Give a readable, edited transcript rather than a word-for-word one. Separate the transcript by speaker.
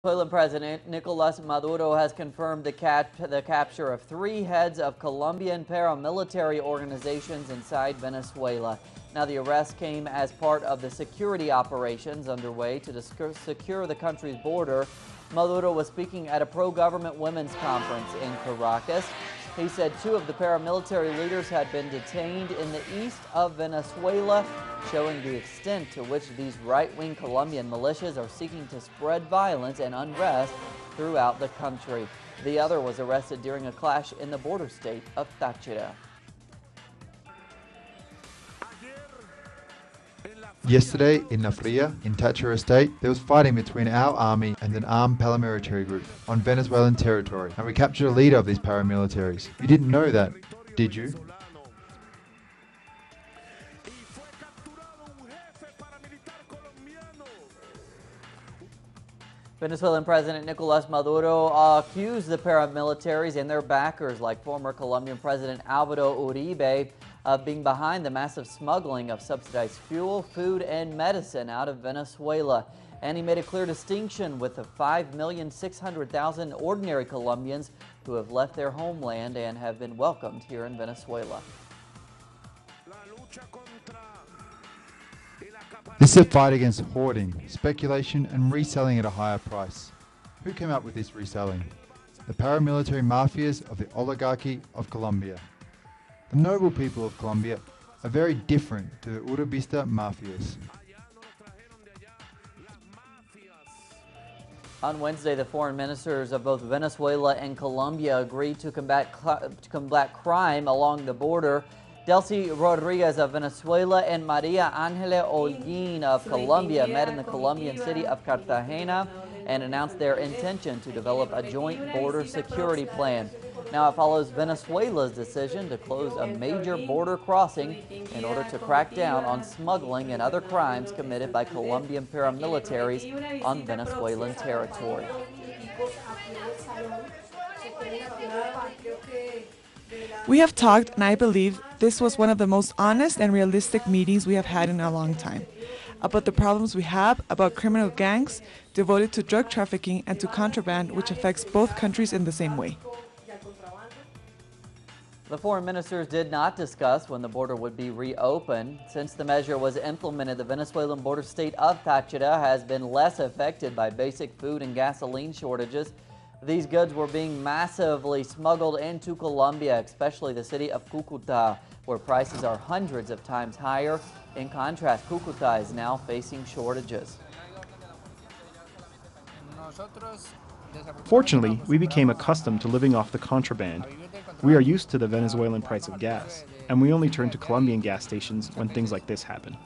Speaker 1: Venezuelan President Nicolas Maduro has confirmed the capture of 3 heads of Colombian paramilitary organizations inside Venezuela. Now, the arrest came as part of the security operations underway to secure the country's border. Maduro was speaking at a pro-government women's conference in Caracas. He said 2 of the paramilitary leaders had been detained in the east of Venezuela, showing the extent to which these right-wing Colombian militias are seeking to spread violence and unrest throughout the country. The other was arrested during a clash in the border state of Táchira.
Speaker 2: Yesterday, in La Fria, in Táchira State, there was fighting between our army and an armed paramilitary group on Venezuelan territory, and we captured a leader of these paramilitaries. You didn't know that, did you?
Speaker 1: Venezuelan President Nicolas Maduro accused the paramilitaries and their backers, like former Colombian President Alvaro Uribe, of being behind the massive smuggling of subsidized fuel, food, and medicine out of Venezuela. And he made a clear distinction with the 5,600,000 ordinary Colombians who have left their homeland and have been welcomed here in Venezuela.
Speaker 2: This is a fight against hoarding, speculation, and reselling at a higher price. Who came up with this reselling? The paramilitary mafias of the oligarchy of Colombia. The noble people of Colombia are very different to the Uribista mafias.
Speaker 1: On Wednesday, the foreign ministers of both Venezuela and Colombia agreed to combat crime along the border. Delcy Rodriguez of Venezuela and Maria Angela Holguin of Colombia met in the Colombian city of Cartagena and announced their intention to develop a joint border security plan. Now, it follows Venezuela's decision to close a major border crossing in order to crack down on smuggling and other crimes committed by Colombian paramilitaries on Venezuelan territory.
Speaker 3: We have talked, and I believe this was one of the most honest and realistic meetings we have had in a long time, about the problems we have about criminal gangs devoted to drug trafficking and to contraband, which affects both countries in the same way.
Speaker 1: The foreign ministers did not discuss when the border would be reopened. Since the measure was implemented, the Venezuelan border state of Táchira has been less affected by basic food and gasoline shortages. These goods were being massively smuggled into Colombia, especially the city of Cúcuta, where prices are hundreds of times higher. In contrast, Cúcuta is now facing shortages.
Speaker 4: Fortunately, we became accustomed to living off the contraband. We are used to the Venezuelan price of gas, and we only turn to Colombian gas stations when things like this happen.